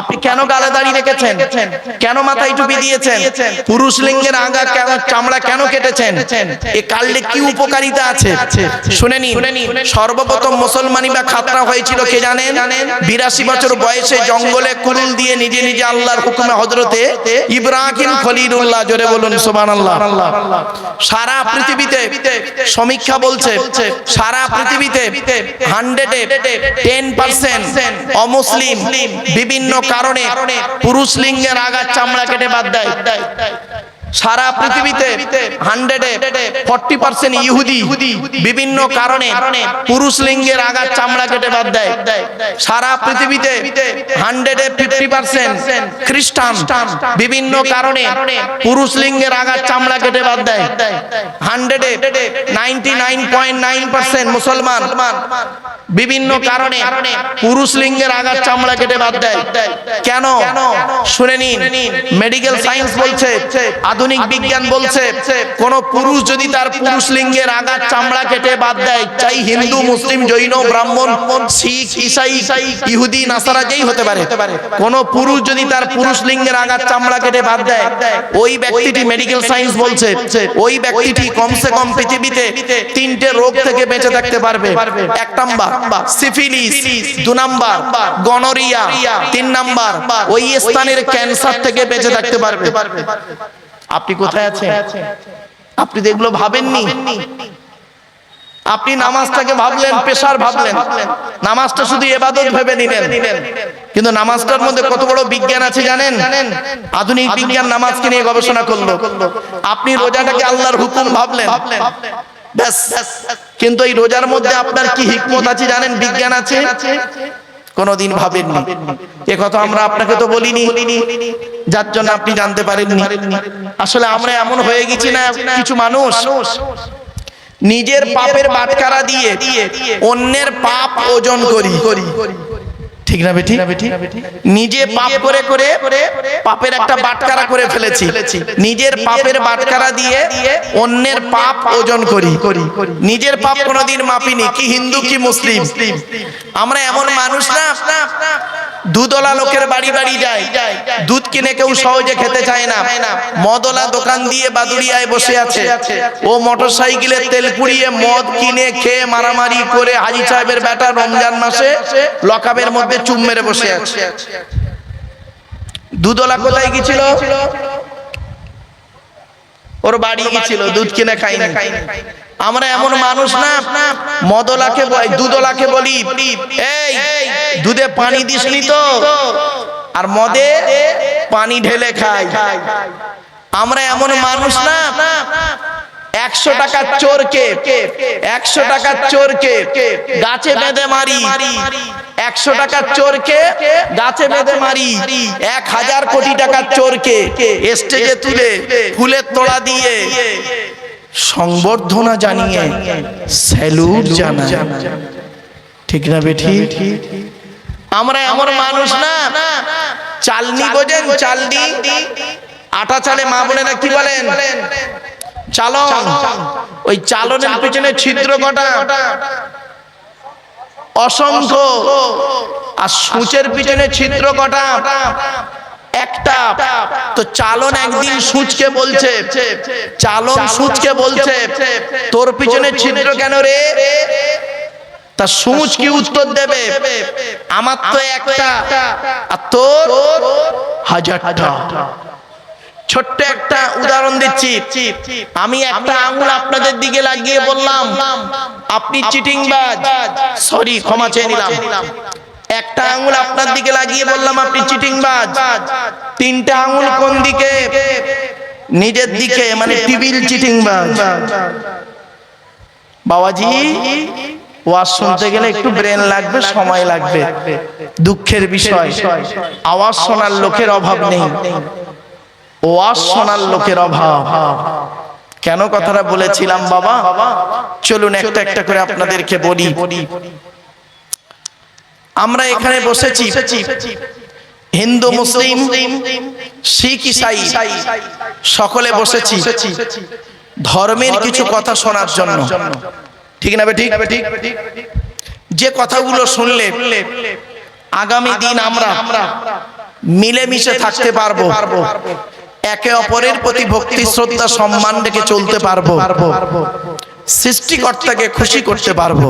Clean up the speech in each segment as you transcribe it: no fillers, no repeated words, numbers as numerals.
আপনি কেন গালে দাড়ি রেখেছেন? কেন মাথায় টুপি দিয়েছেন? পুরুষ লিঙ্গের আগা চামড়া কেন কেটেছেন? এ কাটলে কি উপকারিতা আছে? শুনে নিন। সর্বপ্রথম মুসলমানি বা খাতরা হয়েছিল কে জানেন? 82 বছর বয়সে জঙ্গলে কুরুল দিয়ে নিজে নিজে আল্লাহর হুকুমে হযরতে ইব্রাহিম খলিলুল্লাহ, জোরে বলুন সুবহানাল্লাহ। সারা পৃথিবীতে সমীক্ষা বলছে সারা পৃথিবীতে 110% অমুসলিম বিভিন্ন কারণে পুরুষ লিঙ্গের আগার চামড়া কেটে বাদ দেয়। সারা পৃথিবীতে 140% ইহুদি বিভিন্ন কারণে পুরুষ লিঙ্গের আগার চামড়া কেটে বাদ দেয়। সারা পৃথিবীতে 150% খ্রিস্টান বিভিন্ন কারণে পুরুষ লিঙ্গের আগার চামড়া কেটে বাদ দেয়। 99.9% মুসলমান বিভিন্ন কারণে পুরুষ লিঙ্গের আগার চামড়া কেটে বাদ দেয়। কেন? শুনে নিন। মেডিকেল সায়েন্স বলছে, আধুনিক বিজ্ঞান বলছে, কোন পুরুষ যদি তার পুরুষ লিঙ্গের আগার চামড়া কেটে বাদ দেয়, চাই হিন্দু, মুসলিম, জৈন, ব্রাহ্মণ, শিখ, ঈসাই, ইহুদি, নাসারা যেই হতে পারে, কোন পুরুষ যদি তার পুরুষ লিঙ্গের আগার চামড়া কেটে বাদ দেয়, ওই ব্যক্তিটি, মেডিকেল সায়েন্স বলছে, ওই ব্যক্তিটি কমসে কম পৃথিবীতে 3টে রোগ থেকে বেঁচে থাকতে পারবে। 1 number syphilis, 2 number gonorrhoea, 3 number ওই স্থানের ক্যান্সার থেকে বেঁচে থাকতে পারবে। আপনি কোথায় আছেন? আপনি তো এগুলো ভাবেননি। আপনি নামাজটাকে ভাবলেন পেশার, ভাবলেন নামাজটা শুধু ইবাদত ভেবে নিলেন, কিন্তু নামাজটার মধ্যে কত বড় বিজ্ঞান আছে জানেন? আধুনিক বিজ্ঞান নামাজকে নিয়ে গবেষণা করলো। আপনি রোজাটাকে আল্লাহর হুকুম ভাবলেন, ব্যাস। কিন্তু এই রোজার মধ্যে আপনার কি হিকমত আছে জানেন? বিজ্ঞান আছে? কোনদিন ভাবেননি। এ কথা আমরা আপনাকে তো বলিনি, যার জন্য আপনি জানতে পারেননি। আসলে আমরা এমন হয়ে গেছি না, কিছু মানুষ নিজের পাপের বাটখারা দিয়ে অন্যের পাপ ওজন করি। ঠিক না বেঠি? নিজে পাপ করে করে পাপের একটা বাটখারা করে ফেলেছি। নিজের পাপের বাটখারা দিয়ে অন্যের পাপ ওজন করি। নিজের পাপ কোনোদিন মাপিনি, কি হিন্দু কি মুসলিম। আমরা এমন মানুষ না, দুধওয়ালা লোকের বাড়ি বাড়ি যায়, দুধ কিনে কেউ সহজে খেতে চায় না। মদওয়ালা দোকান দিয়ে বাদুড়িয়ায় বসে আছে, ও মোটরসাইকেলে তেল পুড়িয়ে মদ কিনে খেয়ে মারামারি করে হাজী সাহেবের বেটা রমজান মাসে লকআপের মধ্যে চুম মেরে বসে আছে। দুধওয়ালা কোথায় গিয়েছিল? ওর বাড়ি গিয়েছিল, দুধ কিনে খাইনি। আমরা এমন মানুষ না, মদওয়ালাকে দুধওয়ালাকে বলি, এই দুধে পানি দিসনি তো, আর মদে পানি ঢেলে খাই। আমরা এমন মানুষ না, 100 টাকার চোরকে 100 টাকার চোরকে গাছে বেঁধে মারি, 100 টাকার চোরকে গাছে বেঁধে মারি, 1000 কোটি টাকার চোরকে স্টেজে তুলে ফুলের তোড়া দিয়ে সংবর্ধনা জানিয়ে স্যালুট জানাই। ঠিক না বেঠি? আমরা এমন মানুষ না, চালনি বোঝেন? চালনি, আটা চালে মা বোনেরা কি বলেন? চালন। ওই চালনের পেছনে ছিদ্র কটা? অসংখ্য। আর সূচের পিছনে ছিদ্র কটা? একটা। তো চালন একদিন সূচকে বলছে, চালন সূচকে বলছে, তোর পিছনে ছিদ্র কেন রে? তা সূচ কি উত্তর দেবে? আমার তো একটা, আর তোর 1000টা। ছোট্ট একটা উদাহরণ দিচ্ছি। আমি একটা আঙুল আপনাদের দিকে লাগিয়ে বললাম আপনি চিটিংবাজ, সরি ক্ষমা চেয়ে নিলাম। একটা আঙুল আপনার দিকে লাগিয়ে বললাম আপনি চিটিংবাজ। 3টে আঙুল কোন দিকে? নিজের দিকে, মানে টিবিল চিটিংবাজ। বাবাজি, ওয়াজ শুনতে গেলে একটু ব্রেন লাগবে, সময় লাগবে। দুঃখের বিষয়, আওয়াজ শোনার লোকের অভাব নেই, ওয়াজ শোনার লোকের অভাব। কেন কথাটা বলেছিলাম বাবা? চলুন একটা একটা করে আপনাদেরকে বলি। আমরা এখানে বসেছি, হিন্দু, মুসলিম, শিখ, ঈসাই সকলে বসেছি ধর্মের কিছু কথা শোনার জন্য। ঠিক না বেঠিক? যে কথাগুলো শুনলে আগামী দিন আমরা মিলেমিশে থাকতে পারবো, একে অপরের প্রতি ভক্তি শ্রদ্ধা সম্মান রেখে চলতে পারবো, সৃষ্টিকর্তাকে খুশি করতে পারবো।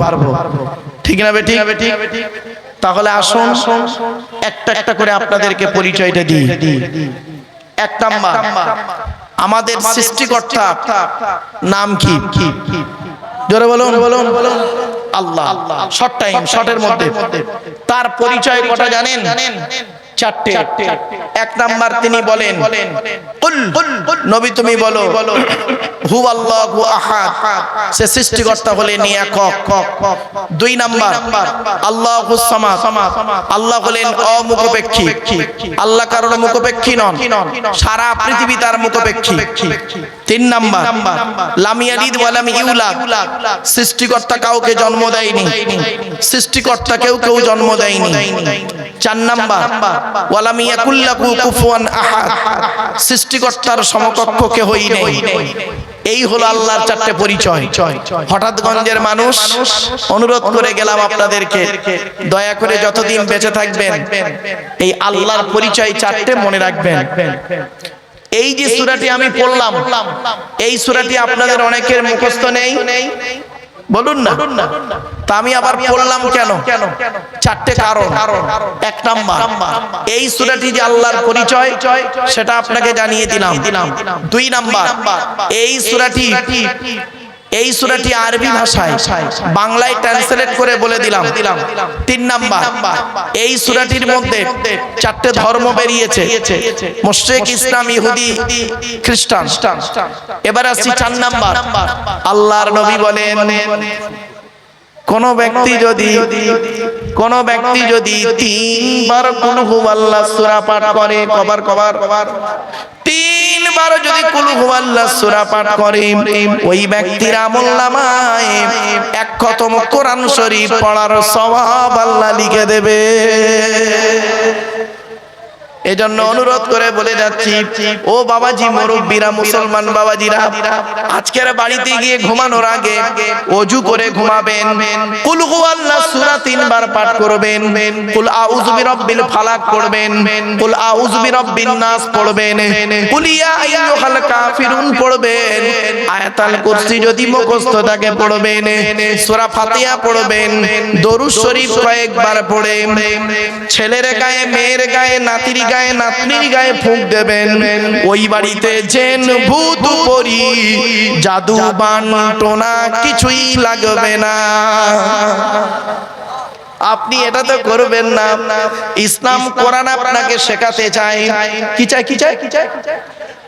ঠিক না বেঠিক? তাহলে আসুন একটা একটা করে আপনাদেরকে পরিচয়টা দিই। এক নাম্বার, আমাদের সৃষ্টিকর্তা নাম কি? জোরে বলুন। আল্লাহ। শর্ট টাইম, শর্টের মধ্যে তার পরিচয় কটা জানেন? চারটে। এক নাম্বার তিনি বলেন, কুল নবী তুমি বলো হু আল্লাহু আহাদ, সে সৃষ্টিকর্তা হলেন একক। দুই নাম্বার আল্লাহুস সামাদ, আল্লাহ হলেন অমুখপেক্ষী, আল্লাহ কারোর মুখপেক্ষী নন, সারা পৃথিবী তার মুখপেক্ষী। তিন নাম্বার লাম ইয়ালিদ ওয়া লাম ইউলাদ, সৃষ্টিকর্তা কাউকে জন্ম দেয়নি, সৃষ্টিকর্তাকেও কেউ জন্ম দেয়নি। চার নাম্বার ওয়ালাম ইয়াকুল লাহু কুফুয়ান আহাদ, সৃষ্টিকর্তার সমকক্ষ কেউই নেই। এই হলো আল্লাহর চারটে পরিচয়। হঠাৎগঞ্জের মানুষ, অনুরোধ করে গেলাম আপনাদেরকে, দয়া করে যতদিন বেঁচে থাকবেন এই আল্লাহর পরিচয় চারটে মনে রাখবেন। এই যে সূরাটি আমি পড়লাম, এই সূরাটি আপনাদের অনেকের মুখস্থ নেই, বলুন না। তা আমি আবার পড়লাম কেন? চারটে কারণ। এক নাম্বার, এই সূরাটি যে আল্লাহর পরিচয় সেটা আপনাকে জানিয়ে দিলাম। দুই নাম্বার, এই সূরাটি আরবি ভাষায়, বাংলায় ট্রান্সলেট করে বলে দিলাম। তিন নাম্বার, এই সূরাটির মধ্যে চারটে ধর্ম বেরিয়েছে, মুশরিক, ইসলাম, ইহুদি, খ্রিস্টান। এবার আসছি চার নাম্বার, আল্লাহর নবী বলেন কোন ব্যক্তি যদি তিনবার কুল হুয়াল্লাহ সূরা পাঠ করে, কবার তিনবার যদি কুল হুয়াল্লাহ সূরা পাঠ করে, ওই ব্যক্তির আমলনামায় এক খতম কোরআন শরীফ পড়ার সওয়াব আল্লাহ লিখে দেবে। এজন্য অনুরোধ করে বলে যাচ্ছি, ও বাবাজি, মুরব্বীরা, মুসলমান বাবাজিরা, আজকের বাড়িতে গিয়ে ঘুমানোর আগে ওযু করে ঘুমাবেন, কুল হুয়াল্লাহ সূরা তিনবার পাঠ করবেন, কুল আউযু বিরাব্বিল ফালাক পড়বেন, কুল আউযু বিরাব্বিন নাস পড়বেন, কুল ইয়া আইয়ুহাল কাফিরুন পড়বেন, আয়াতুল কুরসি যদি মুখস্থ থাকে পড়বেন, সূরা ফাতিহা পড়বেন, দরুদ শরীফ কয়েকবার পড়ে ছেলের গায়ে, মেয়ের গায়ে, নাতির গায়ে, নাতনির গায়ে ফুঁক দেবেন। ওই বাড়িতে জিন, ভূত, পরী, জাদু, বান, টোনা কিছুই লাগবে না। আপনি এটা তো করবেন না। ইসলাম, কোরআন আপনাকে শেখাতে চায়, কি চায়?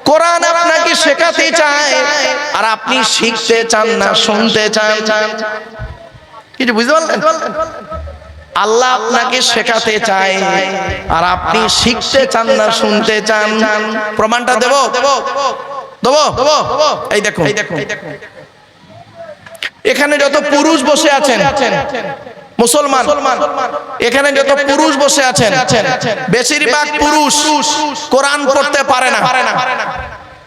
কোরআন আপনাকে শেখাতে চায়, আর আপনি শিখতে চান না, শুনতে চান। কিছু বুঝতে পারলেন? আল্লাহ আপনাকে শেখাতে চায় আর আপনি শিখতে চান না, শুনতে চান। প্রমাণটা দেব। এই দেখুন, এখানে যত পুরুষ বসে আছেন মুসলমান, এখানে যত পুরুষ বসে আছেন, বেশিরভাগ পুরুষ কোরআন পড়তে পারে না।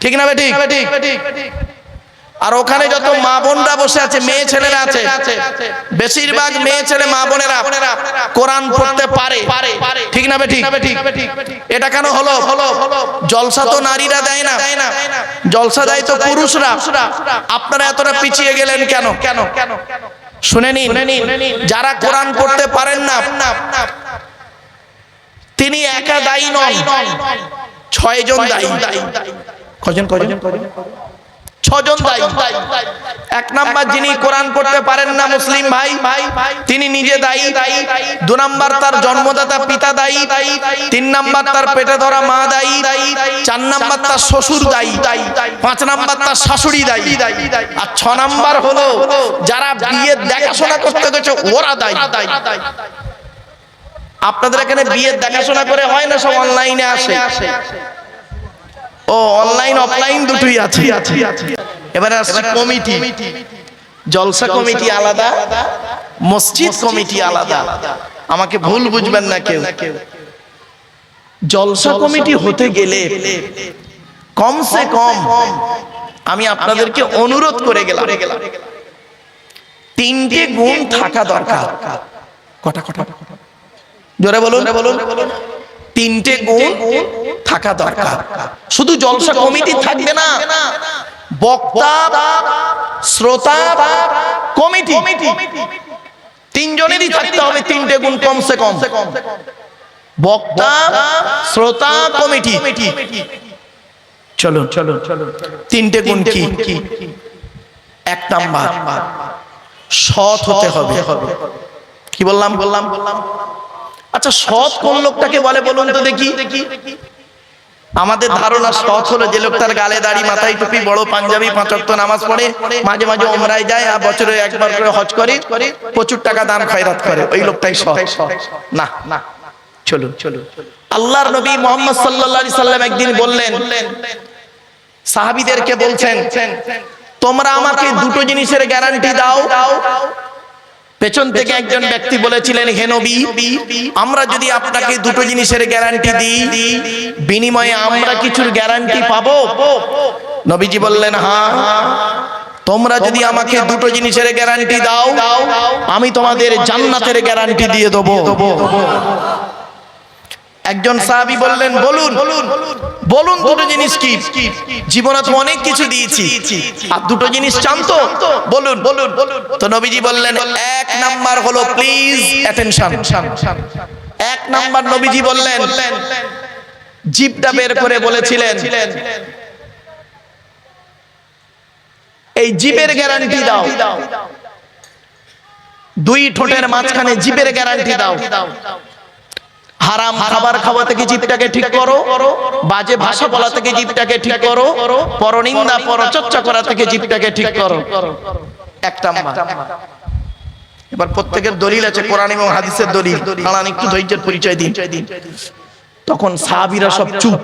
ঠিক না বেঠিক? আর ওখানে যত মা বোনরা বসে আছে, মেয়ে ছেলেরা আছে, বেশিরভাগ মেয়ে ছেলে, মা বোনেরা কোরআন পড়তে পারে। ঠিক না বেঠিক? এটা কেন হলো? জলসা তো নারীরা দেয় না, জলসা দেয় তো পুরুষরা। আপনারা এতটা পিছিয়ে গেলেন কেন? শুনে নিন, যারা কোরআন পড়তে পারেন না তিনি একা দায়ী নন, 6 জন দায়ী। কজন? 6 জন দায়ী। এক নাম্বার, যিনি কোরআন পড়তে পারেন না মুসলিম ভাই, তিনি নিজে দায়ী। 2 নাম্বার, তার জন্মদাতা পিতা দায়ী। 3 নাম্বার, তার পেটে ধরা মা দায়ী। 4 নাম্বার, তার শ্বশুর দায়ী। 5 নাম্বার, তার শাশুড়ি দায়ী। আর 6 নাম্বার হলো যারা বিয়ের দেখাশোনা করতে গেছে ওরা দায়ী। আপনাদের এখানে বিয়ের দেখাশোনা করে হয় না, সব অনলাইনে আসে। ও, অনলাইন অফলাইন দুটোই আছে। এবারে আসছে কমিটি। জলসা কমিটি আলাদা, মসজিদ কমিটি আলাদা। আমাকে ভুল বুঝবেন না কেউ। জলসা কমিটি হতে গেলে কমসে কম আমি আপনাদেরকে অনুরোধ করে গেলাম, 3টে গুণ থাকা দরকার। কটা? জোরে বলুন। তিনটে গুণ থাকা দরকার। শুধু জলসা কমিটি থাকবে না, বক্তা, শ্রোতা, কমিটি তিনজনেরই থাকতে হবে তিনটে গুণ কমসে কম। বক্তা, শ্রোতা, কমিটি। চলো চলো চলো, তিনটে গুণ কি? এক নাম্বার, সৎ হতে হবে। কি বললাম? আচ্ছা, সৎ কোন লোকটাকে বলে বলুন তো দেখি? আমাদের ধারণা সৎ হলো যে লোকটার গালে দাড়ি, মাথায় টুপি, বড় পাঞ্জাবি, 5 ওয়াক্ত নামাজ পড়ে, মাঝে মাঝে ওমরায় যায়, আর বছরে একবার করে হজ করে, প্রচুর টাকা দান খয়রাত করে, ওই লোকটাই সৎ। না না, চলো চলো। আল্লাহর নবী মুহাম্মদ সাল্লাল্লাহু আলাইহি সাল্লাম একদিন বললেন, সাহাবীদেরকে বলছেন, তোমরা আমাকে দুটো জিনিসের গ্যারান্টি দাও। পেছন থেকে একজন ব্যক্তি বলেছিলেন, হে নবী, আমরা যদি আপনাকে দুটো জিনিসের গ্যারান্টি দিই, বিনিময়ে আমরা কিছুর গ্যারান্টি পাবো? নবীজি বললেন, হ্যাঁ, তোমরা যদি আমাকে দুটো জিনিসের গ্যারান্টি দাও, আমি তোমাদের জান্নাতের গ্যারান্টি দিয়ে দেবো। একজন সাহাবী বললেন, বলুন বলুন দুটো জিনিস কি? জীবনে তো অনেক কিছু দিয়েছি, আর দুটো জিনিস চান তো বলুন। তো নবীজি বললেন, এক নাম্বার হলো প্লিজ অ্যাটেনশন। এক নাম্বার নবীজি বললেন, জিভটা বের করে বলেছিলেন, এই জিভের গ্যারান্টি দাও। দুই ঠোঁটের মাঝখানে জিভের গ্যারান্টি দাও। হারাম খাবার খাওয়া থেকে জিভটাকে ঠিক করো, বাজে ভাষা বলা থেকে জিভটাকে ঠিক করো, পরনিন্দা পরচর্চা করা থেকে জিভটাকে ঠিক করো। একটা। এবার প্রত্যেকের দলিল আছে, কোরআন এবং হাদিসের দলিল। দাঁড়ান, একটু ধৈর্যের পরিচয় দিন। তখন সাহাবীরা সব চুপ,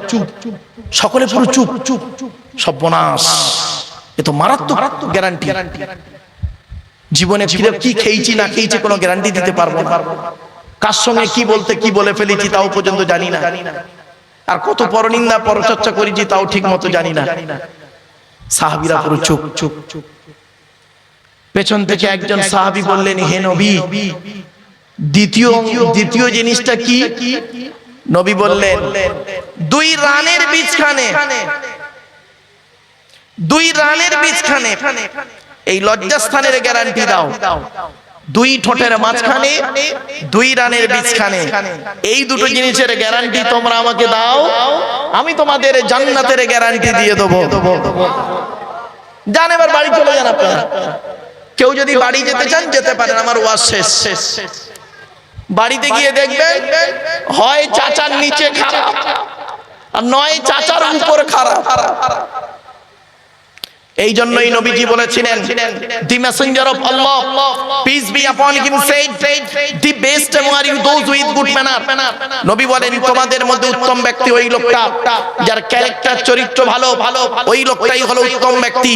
সকলে পুরো চুপ। সর্বনাশ, এ তো মারাত্মক গ্যারান্টি। জীবনে ফিরে কি খেয়েছি না খেয়েছি কোনো গ্যারান্টি দিতে পারবো না। কার সঙ্গে কি বলতে কি বলে ফেলেছি তাও পর্যন্ত জানি না, আর কত পরনিন্দা পরচর্চা করেছি তাও ঠিক মতো জানি না। সাহাবীরা পুরো চুপ। পেছন থেকে একজন সাহাবী বললেন, হে নবী, দ্বিতীয় জিনিসটা কি? নবী বললেন, দুই রানের বীজখানে এই লজ্জাস্থানের গ্যারান্টি দাও। দুই ঠোঁটের মাঝখানে, দুই রানের বীজখানে, এই দুটো জিনিসের গ্যারান্টি তোমরা আমাকে দাও, আমি তোমাদের জান্নাতের গ্যারান্টি দিয়ে দেবো। যান, এবার বাড়ি চলে যান আপনারা। কেউ যদি বাড়ি যেতে চান যেতে পারেন, আমার ওয়াজ শেষ। বাড়িতে গিয়ে দেখবেন, হয় চাচার নিচে খারাপ, আর নয় চাচার উপর খারাপ। এই জন্যই নবীজি বলেছিলেন, the messenger of Allah, peace be upon him, said, the best among you those with good manner. নবী বলেন, তোমাদের মধ্যে উত্তম ব্যক্তি ওই লোকটা যার ক্যারেক্টার, চরিত্র ভালো, ওই লোকটাই হলো উত্তম ব্যক্তি।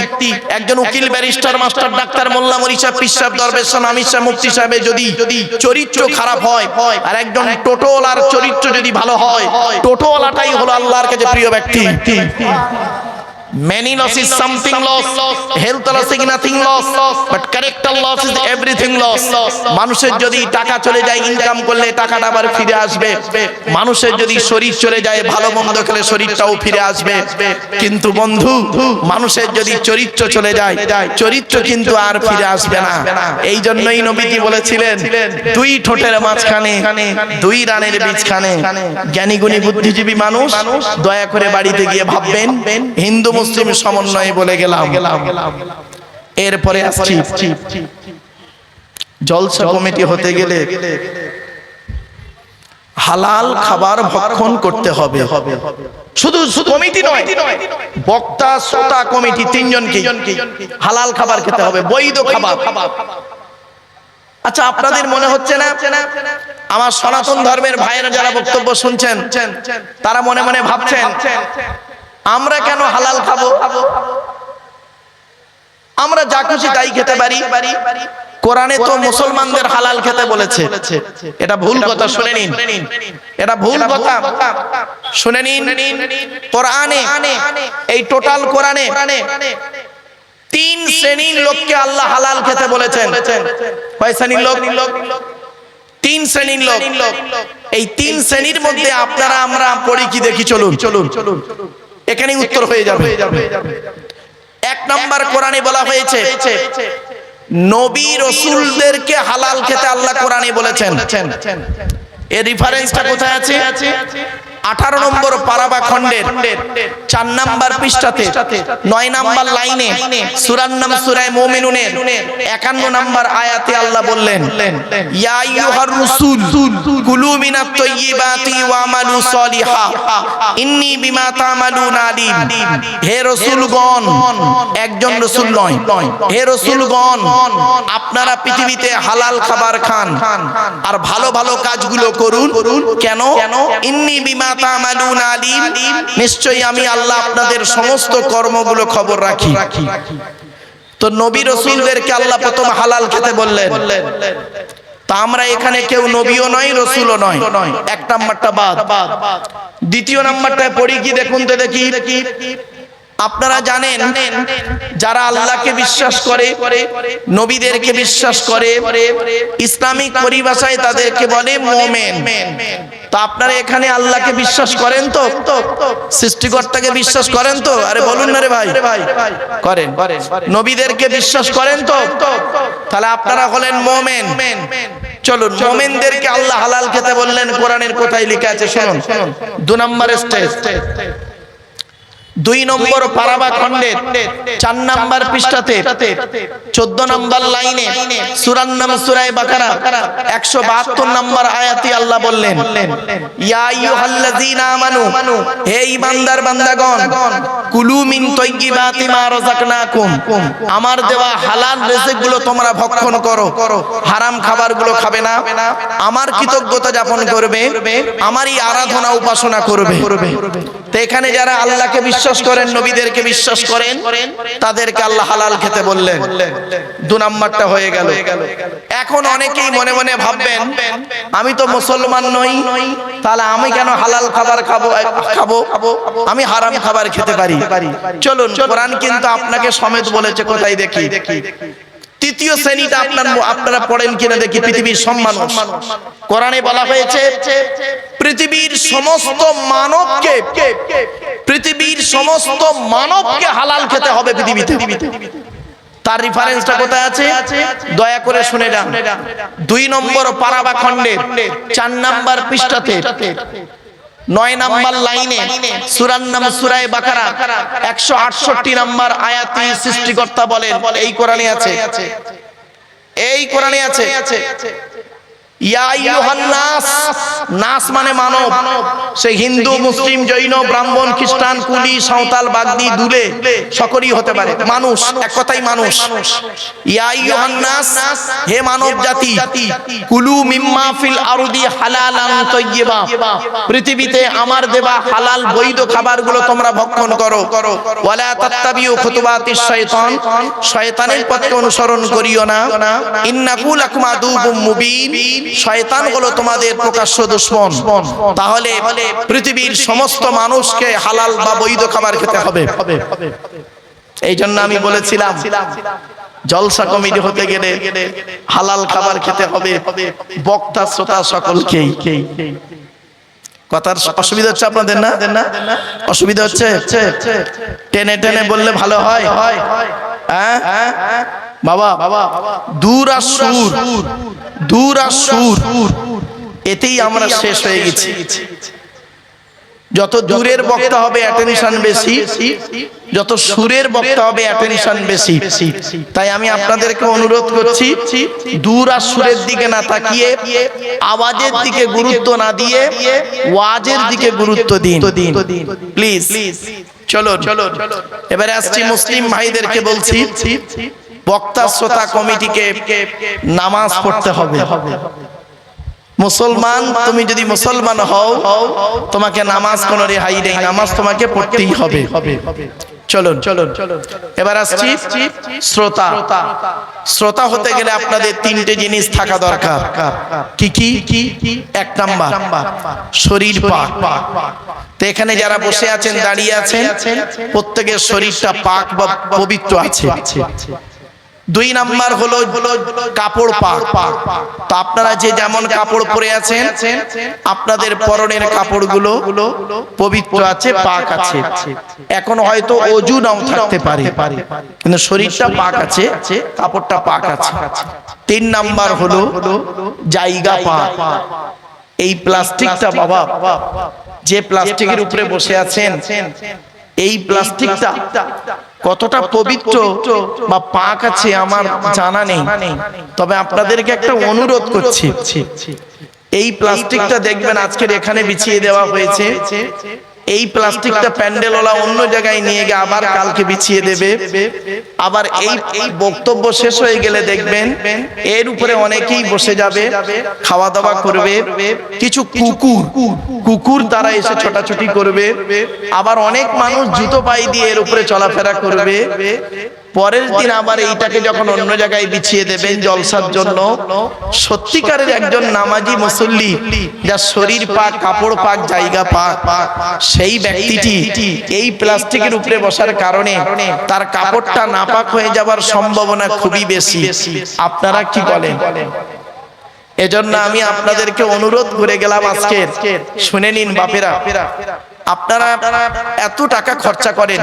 একজন উকিল, ব্যারিস্টার, মাস্টার, ডাক্তার, মোল্লা, মৌলভী সাহেব, পীর সাহেব, দরবেশ সাহেব, আমির সাহেব, মুফতি সাহেবের যদি চরিত্র খারাপ হয়, আর একজন টোটোওয়ালার চরিত্র যদি ভালো হয়, টোটোওয়ালাটাই হলো আল্লাহর কাছে প্রিয় ব্যক্তি। Many loss is something loss, health loss is nothing loss, but character loss is everything loss. মানুষের যদি টাকা চলে যায়, ইনকাম করলে টাকাটা আবার ফিরে আসবে। মানুষের যদি শরীর চলে যায়, ভালো মন্দ খেলে শরীরটাও ফিরে আসবে। কিন্তু বন্ধু, মানুষের যদি চরিত্র চলে যায়, চরিত্র কিন্তু আর ফিরে আসবে না। এই জন্যই নবীজি বলেছিলেন, দুই ঠোঁটের মাঝখানে, দুই রানের বীজখানে। জ্ঞানী গুণী বুদ্ধিজীবী মানুষ দয়া করে বাড়িতে গিয়ে ভাববেন, হিন্দু মুসলিম সমন্বয়ে বলে গেলাম। এরপরে আসছি, জলসা কমিটি হতে গেলে হালাল খাবার ভক্ষণ করতে হবে। শুধু কমিটি নয়, বক্তা, শ্রোতা, কমিটি তিনজনকে হালাল খাবার খেতে হবে, বৈধ খাবার। আচ্ছা, আপনাদের মনে হচ্ছে না, আমার সনাতন ধর্মের ভাইয়েরা যারা বক্তব্য শুনছেন, তারা মনে মনে ভাবছেন, আমরা কেন হালাল খাবো? আমরা যা খুশি তাই খেতে পারি। কোরআনে তো মুসলমানদের হালাল খেতে বলেছে। এটা ভুল কথা, শুনে নিন। এটা ভুল কথা, শুনে নিন। কোরআনে, এই টোটাল কোরআনে 3 শ্রেণীর লোককে আল্লাহ হালাল খেতে বলেছেন। কয় শ্রেণীর লোক? তিন শ্রেণীর লোক। এই তিন শ্রেণীর মধ্যে আপনারা আমরা পড়ি কি দেখি, চলুন চলুন এখানেই উত্তর হয়ে যাবে। এক নম্বর কোরআনে বলা হয়েছে নবী রাসূলদেরকে হালাল খেতে আল্লাহ কোরআনে বলেছেন। এর রেফারেন্সটা কোথায় আছে? 18 নম্বর পারা বা খণ্ডের 4 নম্বর পৃষ্ঠাতে 9 নম্বর লাইনে সূরার নাম সূরা মুমিনুনের 51 নম্বর আয়াতে আল্লাহ বললেন, ইয়া আইয়ুহার রাসূল কুলু মিনাত তাইয়্যিবাতি ওয়া আমালু সলিহা ইন্নী বিমা তা'মালুনা আলিম। হে রাসূলগণ, একজন রাসূল নয়, হে রাসূলগণ, আপনারা পৃথিবীতে হালাল খাবার খান আর ভালো ভালো কাজগুলো করুন। কেন? ইন্নী বিমা তা'মালুনা আলিম, নিশ্চয়ই আমি আল্লাহ আপনাদের সমস্ত কর্মগুলো খবর রাখি। তো নবী রাসূলদেরকে আল্লাহ প্রথম হালাল খেতে বললেন। তা আমরা এখানে কেউ নবীও নয়, রাসূলও নয়। এক নাম্বারটা বাদ। দ্বিতীয় নাম্বারটায় পড়ি কি দেখুন তো দেখি। আপনারা জানেন যারা আল্লাহকে বিশ্বাস করে, নবীদেরকে বিশ্বাস করে, ইসলামিক পরিভাষায় তাদেরকে বলে মুমিন। তো আপনারা এখানে আল্লাহকে বিশ্বাস করেন তো? সৃষ্টিকর্তাকে বিশ্বাস করেন তো? আরে বলুন না রে ভাই। করেন। নবীদেরকে বিশ্বাস করেন তো? তাহলে আপনারা হলেন মুমিন। চলুন, মুমিনদেরকে আল্লাহ হালাল খেতে বললেন, কোরআনের কোথায় লেখা আছে শুনুন। 2 নম্বর স্টেজ 2 নম্বর পারা বা খণ্ডের 4 নম্বর পৃষ্ঠাতে 14 নম্বর লাইনে সূরার নাম সূরা বাকারা 172 নম্বর আয়াতে আল্লাহ বললেন, ইয়া আইয়ুহাল্লাযীনা আমানু, হে ঈমানদার বান্দাগণ, কুলু মিন তাইয়্যিবাতি মা রাযাকনাকুম, আমার দেওয়া হালাল রিজিকগুলো তোমরা ভক্ষণ করো, হারাম খাবারগুলো খাবে না, আমার কৃতজ্ঞতা যাপন করবে, আমারই আরাধনা উপাসনা করবে। তো এখানে যারা আল্লাহকে বিশ্বাস করেন, নবীদেরকে বিশ্বাস করেন, তাদেরকে আল্লাহ হালাল খেতে বললেন। 2 নাম্বারটা হয়ে গেল। এখন অনেকেই মনে মনে ভাববেন, আমি তো মুসলমান নই, তাহলে আমি কেন হালাল খাবার খাবো? আমি হারাম খাবার খেতে পারি। চলুন, কোরআন কিন্তু আপনাকে সমেত বলেছে, কোথায় দেখি। তৃতীয় শ্রেণীটা আপনারা পড়েন কিনা দেখি। পৃথিবীর সব মানুষ, কোরআনে বলা হয়েছে পৃথিবীর সমস্ত মানবকে হালাল খেতে হবে পৃথিবীতে। তার রেফারেন্সটা কোথায় আছে দয়া করে শুনে যান। 2 নম্বর পারা বা খণ্ডের 4 নম্বর পৃষ্ঠাতে 9 নম্বর লাইনে সূরার নাম সূরা বাকারা 168 নম্বর আয়াতে সৃষ্টিকর্তা বলেন, এই কোরআনে আছে, এই কোরআনে আছে, ইয়া আইয়ুহান নাস, নাস মানে মানব। সে হিন্দু, মুসলিম, জৈন, ব্রাহ্মণ, খ্রিস্টান, কুলি, সাঁওতাল, বাগদি, দুলে সকলেই হতে পারে। মানুষ, এক কথাই মানুষ। ইয়া আইয়ুহান নাস, হে মানব জাতি, কুলু মিম্মা ফিল আরদি হালালান তাইয়্যিবা, পৃথিবীতে আমার দেওয়া হালাল বৈধ খাবারগুলো তোমরা ভক্ষণ করো। ওয়ালা তাত্তাবিউ খুতুবাতিশ শাইতান, শয়তানের পথকে অনুসরণ করিও না। ইন্নাহু লাকুম আদুউম মুবিন, শয়তান হলো তোমাদের প্রকাশ্য দুশমন। তাহলে পৃথিবীর সমস্ত মানুষকে হালাল বা বৈধ খাবার খেতে হবে। এই জন্য আমি বলেছিলাম জলসা কমিটি হতে গেলে হালাল খাবার খেতে হবে বক্তা শ্রোতা সকলকেই। কথার অসুবিধা হচ্ছে আপনাদের? না অসুবিধা হচ্ছে? টেনে টেনে বললে ভালো হয়। হ্যাঁ বাবা, দূর আর সুর, এতেই আমরা শেষ হয়ে গেছি। যত দূরের বক্তা হবে অ্যাটেনশন বেশি, যত সুরের বক্তা হবে অ্যাটেনশন বেশি। তাই আমি আপনাদেরকে অনুরোধ করছি, দূর আর সুরের দিকে না তাকিয়ে, আওয়াজের দিকে গুরুত্ব না দিয়ে ওয়াজের দিকে গুরুত্ব দিন প্লিজ। চলো এবারে আসছি মুসলিম ভাইদেরকে বলছি, বক্তা শ্রোতা কমিটিকে নামাজ পড়তে হবে। মুসলমান, তুমি যদি মুসলমান হও, তোমাকে নামাজ কোনো রেহাই নেই, নামাজ তোমাকে পড়তেই হবে। চলুন এবার আসছি শ্রোতা। শ্রোতা হতে গেলে আপনাদের 3টে জিনিস থাকা দরকার। কি কি? 1 নাম্বার শরীর পাক। তো এখানে যারা বসে আছেন, দাঁড়িয়ে আছেন, প্রত্যেকের শরীরটা পাক বা পবিত্র আছে। দুই নাম্বার হলো কাপড় পাক। তো আপনারা যে যেমন কাপড় পরে আছেন, আপনাদের পরনের কাপড়গুলো পবিত্র আছে, পাক আছে। এখন হয়তো অজু নাও থাকতে পারে, কিন্তু শরীরটা পাক আছে, কাপড়টা পাক আছে। তিন নাম্বার হলো জায়গা পাক। এই প্লাস্টিকটা, বাবা যে প্লাস্টিকের উপরে বসে আছেন, এই প্লাস্টিকটা কতটা পবিত্র বা পাক আছে আমার জানা নেই, তবে আপনাদেরকে একটা অনুরোধ করছি, এই প্লাস্টিকটা দেখবেন আজকের এখানে বিছিয়ে দেওয়া হয়েছে, এই প্লাস্টিকটা প্যান্ডেলওয়ালা অন্য জায়গায় নিয়ে গিয়ে আবার কালকে বিছিয়ে দেবে। আবার এই বক্তব্য শেষ হয়ে গেলে দেখবেন এর উপরে অনেকেই বসে যাবে, খাওয়া দাওয়া করবে। কিছু কুকুর তারা এসে ছোটাছুটি করবে। আবার অনেক মানুষ জুতো পায়ে দিয়ে এর উপরে চলাফেরা করবে। পরের দিন আবার এইটাকে যখন অন্য জায়গায় বিছিয়ে দেবেন জলসার জন্য, সত্যিকারের একজন নামাজি মুসল্লি, যার শরীর পাক, কাপড় পাক, জায়গা পাক, সেই ব্যক্তিটি এই প্লাস্টিকের উপরে বসার কারণে তার কাপড়টা নাপাক হয়ে যাবার সম্ভাবনা খুবই বেশি। আপনারা কি বলেন? এজন্য আমি আপনাদেরকে অনুরোধ করে গেলাম, আজকে শুনে নিন বাপেরা, আপনারা এত টাকা খরচা করেন,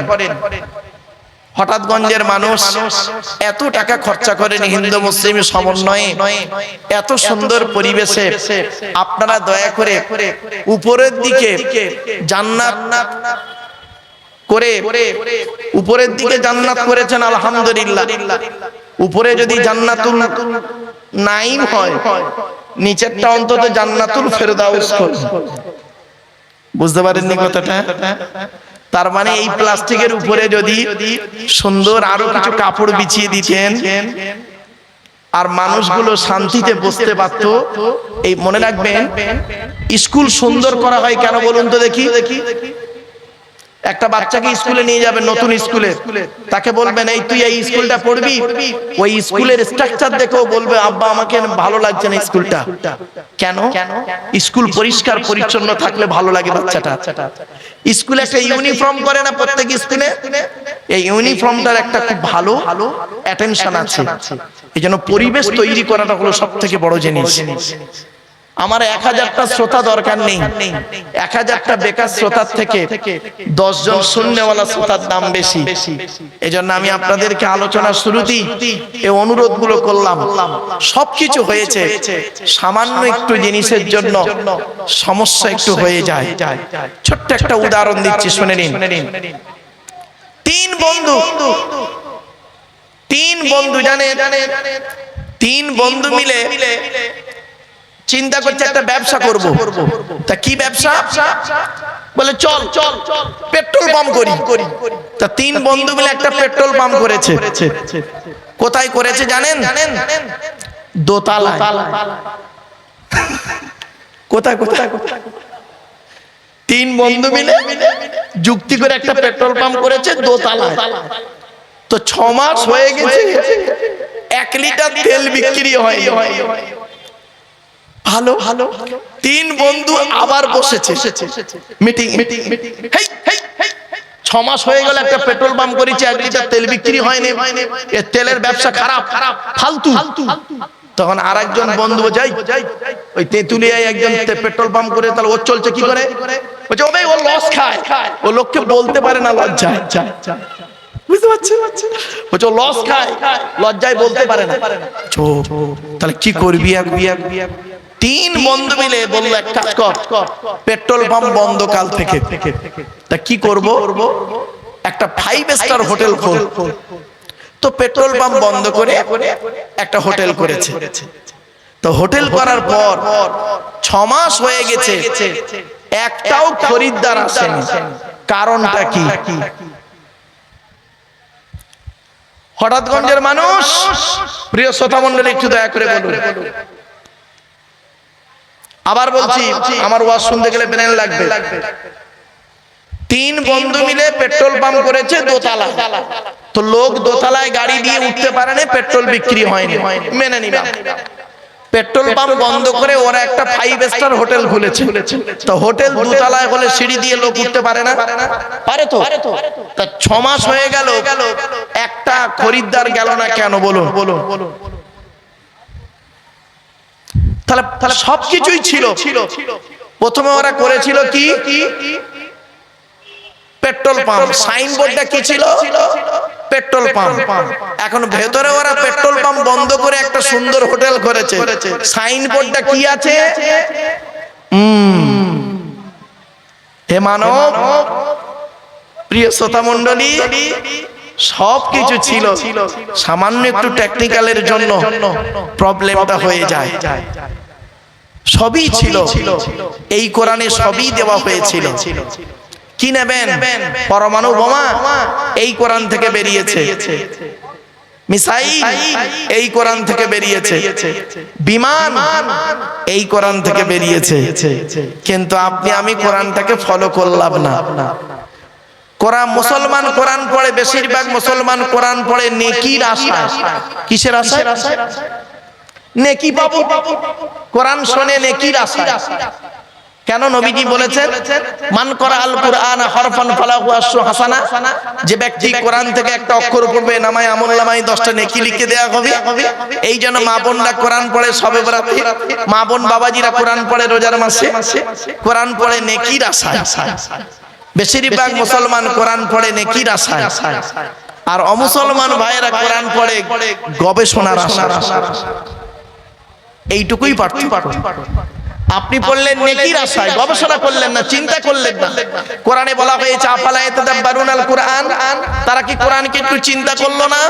হঠাৎগঞ্জের মানুষ এত টাকা খরচা করেন হিন্দু মুসলিম সমন্বয়ে, এত সুন্দর পরিবেশে, আপনারা দয়া করে উপরের দিকে জান্নাত করে, উপরের দিকে জান্নাত করেছেন আলহামদুলিল্লাহ। উপরে যদি জান্নাতুল নাঈম হয়, নিচেরটা অন্তত জান্নাতুল ফেরদাউস করুন। বুঝতে পারেননি কথাটা? তার মানে এই প্লাস্টিকের উপরে যদি সুন্দর আরো কিছু কাপড় বিছিয়ে দিতেন আর মানুষগুলো শান্তিতে বসতে পারত। এই মনে রাখবেন, স্কুল সুন্দর করা হয় কেন বলুন তো দেখি। একটা বাচ্চাকে স্কুলে নিয়ে যাবেন, নতুন স্কুলে, তাকে বলবেন এই তুই এই স্কুলটা পড়বি, ওই স্কুলের স্ট্রাকচার দেখেও বলবে আব্বা আমাকে ভালো লাগছে না স্কুলটা। কেন? স্কুল পরিষ্কার পরিচ্ছন্ন থাকলে ভালো লাগে বাচ্চাটা। স্কুলে একটা ইউনিফর্ম করে না প্রত্যেক স্কুলে, এই ইউনিফর্মটার একটা খুব ভালো অ্যাটেনশন আছে। এই জন্য পরিবেশ তৈরি করাটা হলো সব থেকে বড় জিনিস। আমার 1000টা শ্রোতা দরকার নেই, 1000টা বেকার শ্রোতার থেকে 10 জন শুননেওয়ালা শ্রোতার দাম বেশি। এজন্য আমি আপনাদেরকে আলোচনার শুরুতেই এই অনুরোধগুলো করলাম। সবকিছু হয়েছে, সামান্য একটু জিনিসের জন্য সমস্যা একটু হয়ে যায়। ছোট্ট একটা উদাহরণ দিচ্ছি, শুনে নিন। তিন বন্ধু জানেন, তিন বন্ধু মিলে চিন্তা করছে একটা ব্যবসা করব। তা কি ব্যবসা? বলে চল পেট্রোল পাম্প করি। তা তিন বন্ধু মিলে একটা পেট্রোল পাম্প করেছে। কোথায় করেছে জানেন? দোতলায়। কোথায়? তিন বন্ধু মিলে যুক্তি করে একটা পেট্রোল পাম্প করেছে দোতলায়। তো 6 মাস হয়ে গেছে, 1 লিটার তেল বিক্রি হয়। ভালো, তিন বন্ধু আবার বসেছে মিটিং। 6 মাস হয়ে গেল, একটা পেট্রোল পাম্প করেছে, 1 লিটার তেল বিক্রি হয়নি, এর তেলের ব্যবসা খারাপ, ফালতু। তখন আরেকজন বন্ধু যাই ওই তেঁতুলিয়ায় একজন পেট্রোল পাম্প করে, তাহলে ওর চলছে কি করে? বলছে ও ভাই ও লস খায়, ও লোককে বলতে পারে না, লজ্জায়। বুঝতে পারছেন? বলছে ও লস খায়, লজ্জায় বলতে পারে না। তাহলে কি করবি? তিন বন্ধু মিলে বললো এক কাজ কর, পেট্রোল পাম্প বন্ধ কাল থেকে। তা কি করব? একটা 5 স্টার হোটেল খোল। তো পেট্রোল পাম্প বন্ধ করে একটা হোটেল করেছে। তো হোটেল করার পর 6 মাস হয়ে গেছে, একটাও খরিদ্দার আসেনি। কারণটা কি? হঠাৎগঞ্জের মানুষ, প্রিয় শ্রোতা মণ্ডলী, একটু দয়া করে বলুন। আবার বলছি, আমার ওয়াজ শুনতে গেলে ব্রেন লাগবে। তিন বন্ধু মিলে পেট্রোল পাম্প করেছে দোতলা। তো লোক দোতলায় গাড়ি দিয়ে উঠতে পারে না, পেট্রোল বিক্রি হয়নি, মেনে নিলাম। পেট্রোল পাম্প বন্ধ করে ওরা একটা 5 স্টার হোটেল খুলেছে। তো হোটেল দোতলায় হলে সিঁড়ি দিয়ে লোক উঠতে পারে না? পারে তো। তা 6 মাস হয়ে গেল, একটা একটা খরিদ্দার গেল না কেন বলুন? তাহলে সবকিছুই ছিল। প্রথমে ওরা করেছিল কি? Petrol pump. সাইনবোর্ডটা কি ছিল? Petrol pump. এখন ভেতরে ওরা পেট্রোল পাম্প বন্ধ করে একটা সুন্দর হোটেল করেছে। সাইনবোর্ডটা কি আছে? হে মানব, প্রিয় শ্রোতা মণ্ডলী, সবকিছু ছিল, সামান্য একটু টেকনিক্যালের জন্য প্রবলেমটা হয়ে যায়। সবই ছিল, এই কোরআনে সবই দেওয়া হয়েছিল। কি নেবেন? পরমাণু বোমা, এই কোরআন থেকে বেরিয়েছে। মিসাইল, এই কোরআন থেকে বেরিয়েছে। বিমান, এই কোরআন থেকে বেরিয়েছে। কিন্তু আপনি আমি কোরআনটাকে ফলো করলাম না। কোরআন, মুসলমান কোরআন পড়ে, বেশিরভাগ মুসলমান কোরআন পড়ে নেকির আশায়। কিসের আশায়? নেকি পাবো। কোরআন শুনে নেকির আশায়। কেন? নবীজি বলেছেন, মান করা আল কুরআন হরফান ফালাহু আশরু হাসানা, যে ব্যক্তি কোরআন থেকে একটা অক্ষর পড়বে নামায় আমলনামায় 10টা নেকি লিখে দেয়া হবে। এই জন্য মা বোনরা কোরআন পড়ে শবে বরাতে, মা বোন বাবাজিরা কোরআন পড়ে রোজার মাসে, কোরআন পড়ে নেকির আশায়। বেশিরভাগ মুসলমান কোরআন পড়ে নেকির আশায়, আর অমুসলমান ভাইয়েরা কোরআন পড়ে গবেষণার আশায়। এইটুকুই পার্থক্য। আপনি পড়লেন নেকির আশায়, গবেষণা করলেন না, চিন্তা করলেন না। কোরআনে বলা হয়েছে আফালা ইয়াতাদাব্বারুনাল কুরআন, তারা কি কোরআনকে একটু চিন্তা করলো না?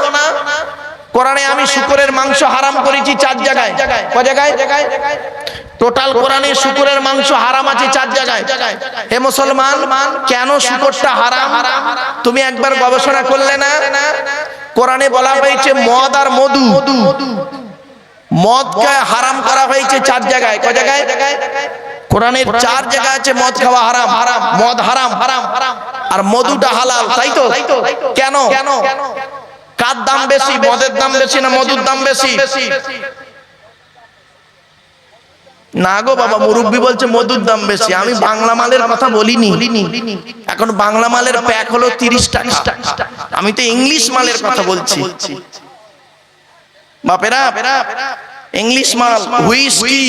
কোরআনে আমি শুকরের মাংস হারাম করেছি 4 জায়গায়। কয় জায়গায়? টোটাল কোরআনে শুকরের মাংস হারাম আছে 4 জায়গায়। হে মুসলমান, কেন শুকরটা হারাম তুমি একবার গবেষণা করলে না? কোরআনে বলা হয়েছে মদ আর মধু, মদকে হারাম করা হয়েছে 4 জায়গায়। কয় জায়গায়? কোরআনের 4 জায়গা আছে মদ খাওয়া হারাম, মদ হারাম, আর মধুটা হালাল, তাই তো? কেন? কার দাম বেশি, মদের দাম বেশি না মধুর দাম বেশি? না গো বাবা, মুরব্বি বলছে মধুর দাম বেশি। আমি বাংলা মালের কথা বলিনি। এখন বাংলা মালের প্যাক হলো 30 টাকা, আমি তো ইংলিশ মালের কথা বলছি। বাপেরা, ইংলিশ মাল, হুইস্কি,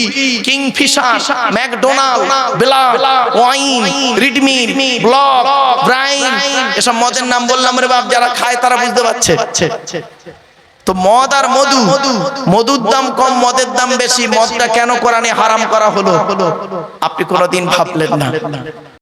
কিংফিশার, ম্যাকডোনাল্ড, বেলার, ওয়াইন, রিডমিল, ব্লক, ব্রাইন, এসব মদের নাম বললাম রে বাপ, যারা খায় তারা বুঝতে পারছে। তো মদ আর মধু, মধুর দাম কম, মদের দাম বেশি। মদটা কেন কোরআনে হারাম করা হলো আপনি কোনোদিন ভাবলেন না?